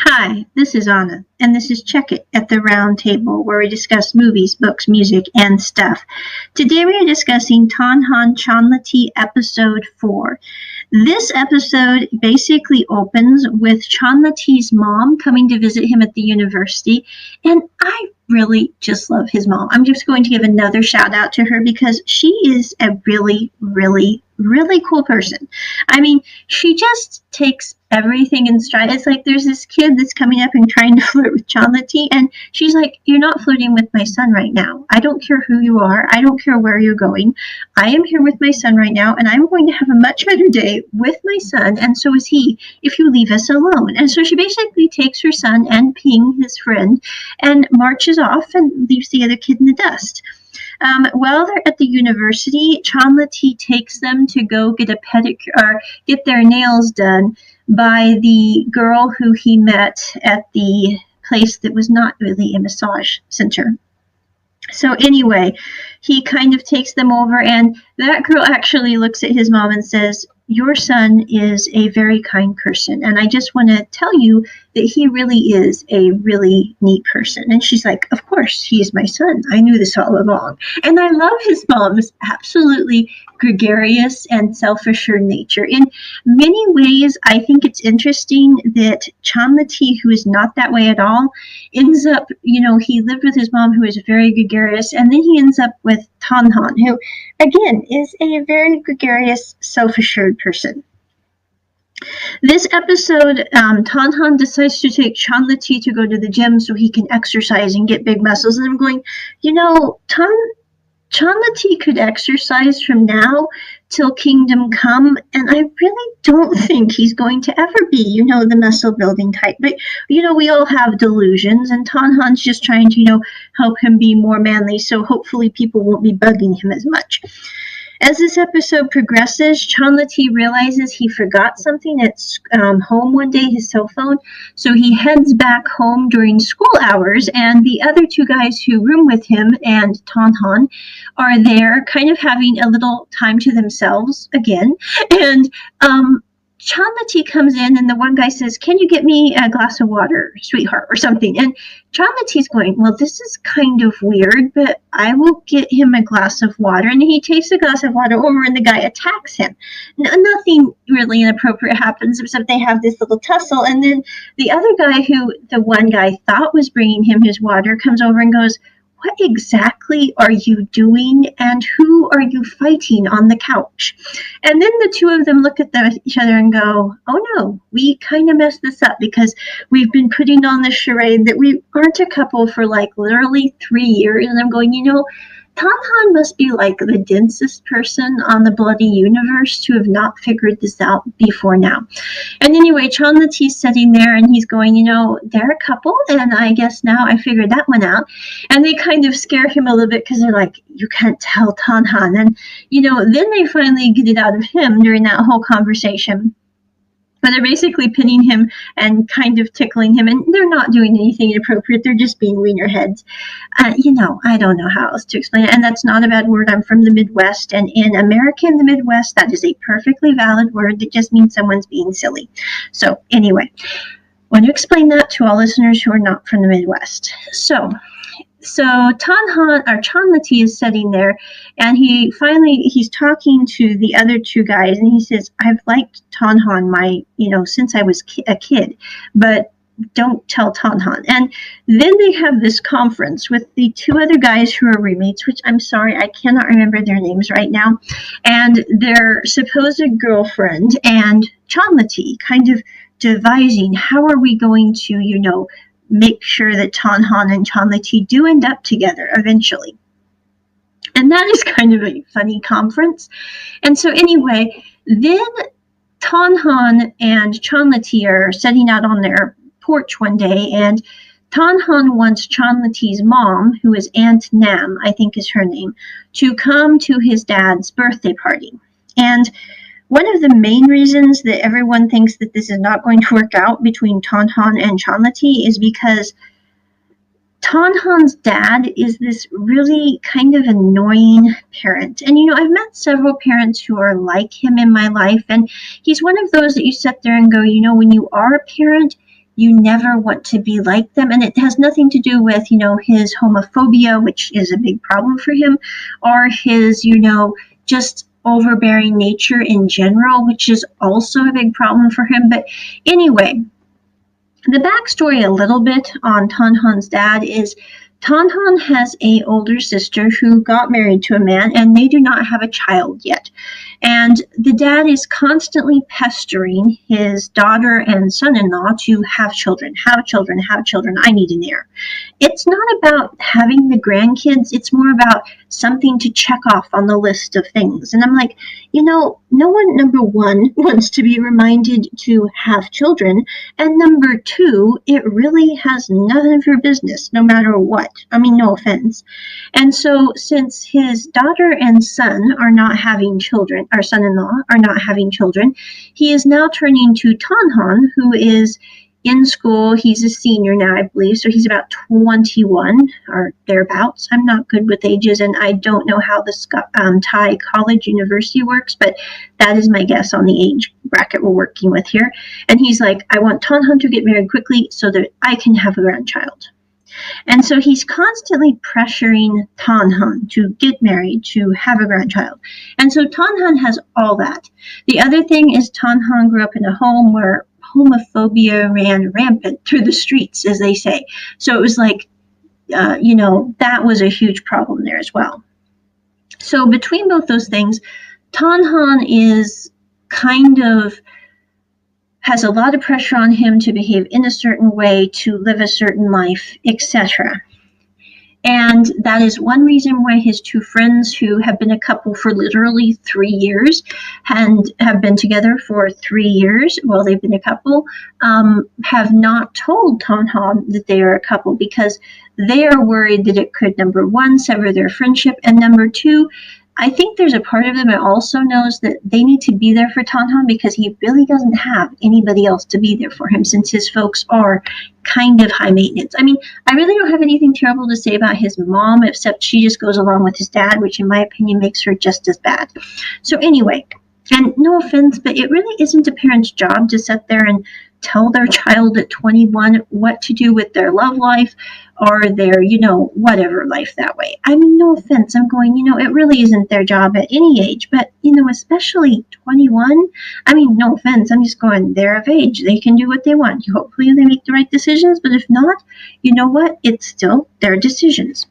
Hi, this is Anna, and this is Check It at the Round Table, where we discuss movies, books, music, and stuff. Today we are discussing Tonhon Chonlatee Episode 4. This episode basically opens with Chonlatee's mom coming to visit him at the university, and I really just love his mom. I'm just going to give another shout out to her because she is a really cool person. I mean, she just takes everything in stride. It's like there's this kid that's coming up and trying to flirt with Chonlatee, and she's like, "You're not flirting with my son right now. I don't care who you are. I don't care where you're going. I am here with my son right now, and I'm going to have a much better day with my son, and so is he, if you leave us alone." And so she basically takes her son and Ping, his friend, and marches off and leaves the other kid in the dust. While they're at the university, Chonlatee takes them to go get a pedicure or get their nails done by the girl who he met at the place that was not really a massage center. So anyway, he kind of takes them over, and that girl actually looks at his mom and says, "Your son is a very kind person, and I just want to tell you that he really is a really neat person." And she's like, "Of course, he's my son. I knew this all along." And I love his mom's absolutely gregarious and self-assured nature. In many ways, I think it's interesting that Chonlatee, who is not that way at all, ends up, he lived with his mom, who is very gregarious, and then he ends up with Tonhon, who, again, is a very gregarious, self-assured person. This episode, Tonhon decides to take Chonlatee to go to the gym so he can exercise and get big muscles. And I'm going, Chonlatee could exercise from now till kingdom come, and I really don't think he's going to ever be, the muscle building type. But, we all have delusions, and Tonhon's just trying to, help him be more manly, so hopefully people won't be bugging him as much. As this episode progresses, Chonlatee realizes he forgot something at home one day, his cell phone, so he heads back home during school hours, and the other two guys who room with him and Tonhon are there kind of having a little time to themselves again, and Chonlatee comes in, and the one guy says, "Can you get me a glass of water, sweetheart," or something. And Chonlatee's going, "Well, this is kind of weird, but I will get him a glass of water." And he takes a glass of water over, and the guy attacks him. Nothing really inappropriate happens, except they have this little tussle. And then the other guy, who the one guy thought was bringing him his water, comes over and goes, "What exactly are you doing, and who are you fighting on the couch?" And then the two of them look at each other and go, "Oh no, we kind of messed this up because we've been putting on this charade that we aren't a couple for like literally 3 years." And I'm going, Tonhon must be like the densest person on the bloody universe to have not figured this out before now. And anyway, Chonlatee's sitting there, and he's going, "They're a couple, and I guess now I figured that one out." And they kind of scare him a little bit because they're like, "You can't tell Tonhon." And, then they finally get it out of him during that whole conversation. But they're basically pinning him and kind of tickling him, and they're not doing anything inappropriate. They're just being wienerheads. I don't know how else to explain it, and that's not a bad word. I'm from the Midwest, and in America, in the Midwest, that is a perfectly valid word that just means someone's being silly. So anyway, I want to explain that to all listeners who are not from the Midwest. So Tonhon, or Chonlatee, is sitting there, and he's talking to the other two guys, and he says, "I've liked Tonhon since I was a kid, but don't tell Tonhon." And then they have this conference with the two other guys who are roommates, which I'm sorry, I cannot remember their names right now, and their supposed girlfriend and Chonlatee kind of devising, how are we going to, make sure that Tonhon and Chonlatee do end up together eventually. And that is kind of a funny conference. And so anyway, then Tonhon and Chonlatee are setting out on their porch one day, and Tonhon wants Chonlatee's mom, who is Aunt Nam, I think is her name, to come to his dad's birthday party. And one of the main reasons that everyone thinks that this is not going to work out between Tonhon and Chonlatee is because Tonhon's dad is this really kind of annoying parent. And, I've met several parents who are like him in my life, and he's one of those that you sit there and go, when you are a parent, you never want to be like them. And it has nothing to do with, his homophobia, which is a big problem for him, or his, just overbearing nature in general, which is also a big problem for him. But anyway, the backstory a little bit on Tonhon's dad is Tonhon has an older sister who got married to a man, and they do not have a child yet. And the dad is constantly pestering his daughter and son-in-law to have children, have children, have children. I need an heir. It's not about having the grandkids. It's more about something to check off on the list of things. And I'm like, no one, number one, wants to be reminded to have children. And number two, it really has none of your business, no matter what. I mean, no offense. And so since his daughter and son are not having children, our son-in-law are not having children, he is now turning to Tonhon, who is in school. He's a senior now, I believe, so he's about 21 or thereabouts. I'm not good with ages, and I don't know how the Thai college university works, but that is my guess on the age bracket we're working with here. And he's like, I want Tonhon to get married quickly so that I can have a grandchild. And so he's constantly pressuring Tonhon to get married, to have a grandchild. And so Tonhon has all that. The other thing is Tonhon grew up in a home where homophobia ran rampant through the streets, as they say. So it was like, that was a huge problem there as well. So between both those things, Tonhon is has a lot of pressure on him to behave in a certain way, to live a certain life, etc. And that is one reason why his two friends, who have been a couple for literally 3 years and have been together for 3 years while they've been a couple, have not told Tonhon that they are a couple, because they are worried that it could, number one, sever their friendship, and number two, I think there's a part of them that also knows that they need to be there for Tonhon because he really doesn't have anybody else to be there for him, since his folks are kind of high maintenance. I mean, I really don't have anything terrible to say about his mom, except she just goes along with his dad, which in my opinion makes her just as bad. So anyway, and no offense, but it really isn't a parent's job to sit there and tell their child at 21 what to do with their love life or their, whatever life that way. I mean, no offense. I'm going, it really isn't their job at any age, but, especially 21. I mean, no offense. I'm just going, they're of age. They can do what they want. Hopefully they make the right decisions, but if not, you know what? It's still their decisions.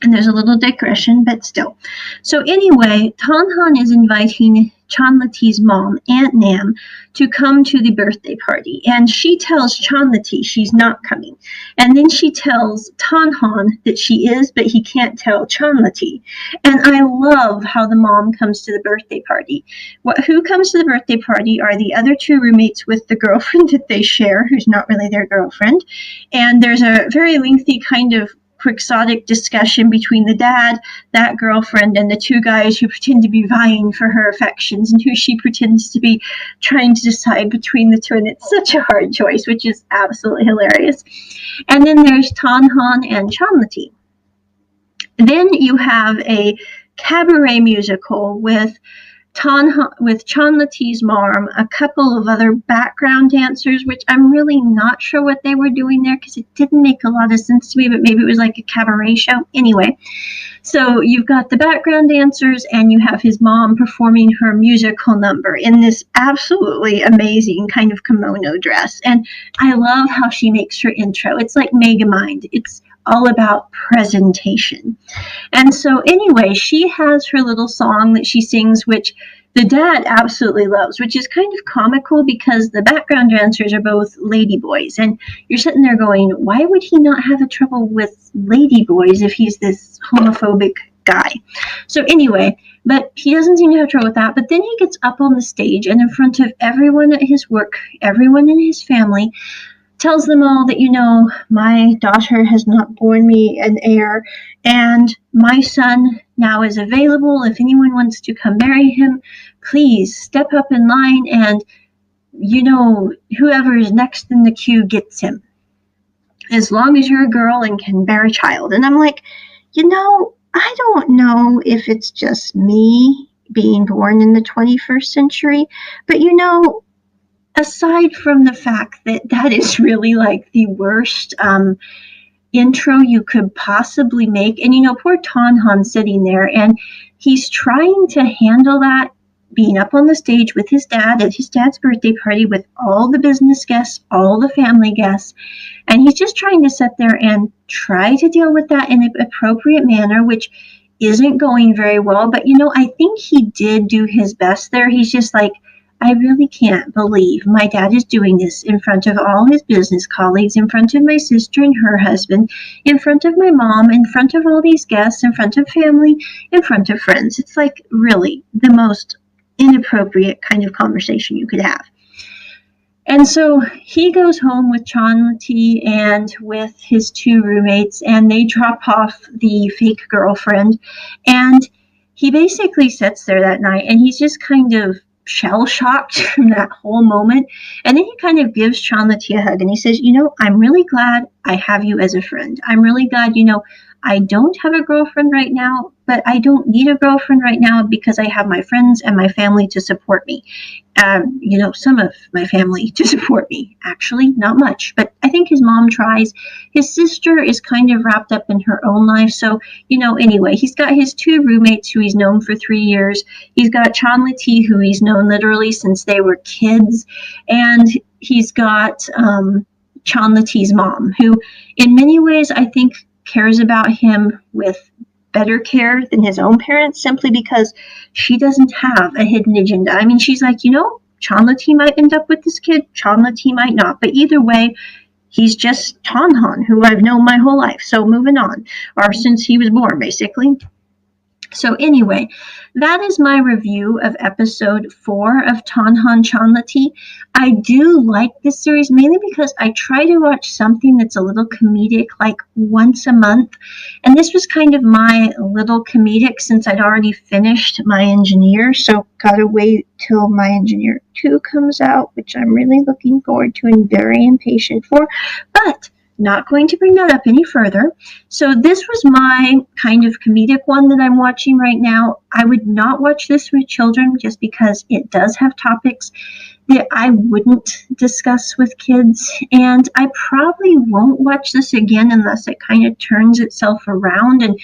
And there's a little digression, but still. So anyway, Tonhon is inviting Chonlatee's mom, Aunt Nam, to come to the birthday party. And she tells Chonlatee she's not coming. And then she tells Tonhon that she is, but he can't tell Chonlatee. And I love how the mom comes to the birthday party. Who comes to the birthday party are the other two roommates with the girlfriend that they share, who's not really their girlfriend. And there's a very lengthy kind of quixotic discussion between the dad, that girlfriend, and the two guys who pretend to be vying for her affections and who she pretends to be trying to decide between the two. And it's such a hard choice, which is absolutely hilarious. And then there's Tonhon and Chonlatee. Then you have a cabaret musical with Chonlatee's mom, a couple of other background dancers, which I'm really not sure what they were doing there because it didn't make a lot of sense to me, but maybe it was like a cabaret show. Anyway, so you've got the background dancers and you have his mom performing her musical number in this absolutely amazing kind of kimono dress. And I love how she makes her intro. It's like Megamind. It's all about presentation. And so anyway, she has her little song that she sings, which the dad absolutely loves, which is kind of comical because the background dancers are both ladyboys. And you're sitting there going, why would he not have a trouble with ladyboys if he's this homophobic guy? So anyway, but he doesn't seem to have trouble with that. But then he gets up on the stage and in front of everyone at his work, everyone in his family, tells them all that, my daughter has not borne me an heir, and my son now is available. If anyone wants to come marry him, please step up in line, and, whoever is next in the queue gets him, as long as you're a girl and can bear a child. And I'm like, I don't know if it's just me being born in the 21st century, but aside from the fact that that is really like the worst intro you could possibly make. And poor Tonhon sitting there, and he's trying to handle that, being up on the stage with his dad at his dad's birthday party with all the business guests, all the family guests, and he's just trying to sit there and try to deal with that in an appropriate manner, which isn't going very well. But I think he did do his best there. He's just like, I really can't believe my dad is doing this in front of all his business colleagues, in front of my sister and her husband, in front of my mom, in front of all these guests, in front of family, in front of friends. It's like really the most inappropriate kind of conversation you could have. And so he goes home with Chonlatee and with his 2 roommates, and they drop off the fake girlfriend. And he basically sits there that night, and he's just kind of shell-shocked from that whole moment. And then he kind of gives Chonlatee a hug, and he says, I'm really glad I have you as a friend. I'm really glad, I don't have a girlfriend right now, but I don't need a girlfriend right now because I have my friends and my family to support me. Some of my family to support me. Actually, not much, but I think his mom tries. His sister is kind of wrapped up in her own life. So, anyway, he's got his 2 roommates who he's known for 3 years. He's got Chonlatee, who he's known literally since they were kids. And he's got Chonlatee's mom, who in many ways I think cares about him with better care than his own parents, simply because she doesn't have a hidden agenda. I mean, she's like, Chonlatee might end up with this kid, Chonlatee might not, but either way, he's just Tonhon, who I've known my whole life. So moving on, or since he was born, basically. So anyway, that is my review of episode 4 of Tonhon Chonlatee. I do like this series mainly because I try to watch something that's a little comedic like once a month. And this was kind of my little comedic since I'd already finished My Engineer. So gotta wait till My Engineer 2 comes out, which I'm really looking forward to and very impatient for. But not going to bring that up any further. So this was my kind of comedic one that I'm watching right now. I would not watch this with children just because it does have topics that I wouldn't discuss with kids. And I probably won't watch this again unless it kind of turns itself around. And,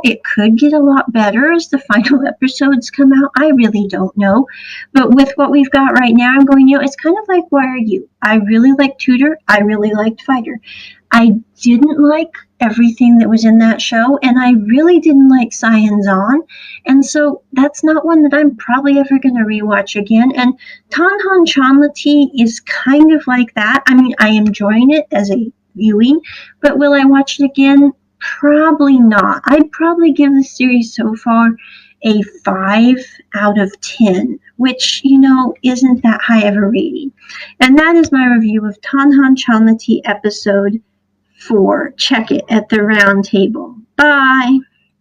it could get a lot better as the final episodes come out. I really don't know. But with what we've got right now, I'm going, it's kind of like Why Are You? I really liked Tudor. I really liked Fighter. I didn't like everything that was in that show, and I really didn't like Science On, and so that's not one that I'm probably ever going to rewatch again. And Tonhon Chonlatee is kind of like that. I mean, I am enjoying it as a viewing, but will I watch it again? Probably not. I'd probably give the series so far a 5 out of 10, which, isn't that high of a rating. And that is my review of Tonhon Chonlatee episode 4. Check it at the round table. Bye.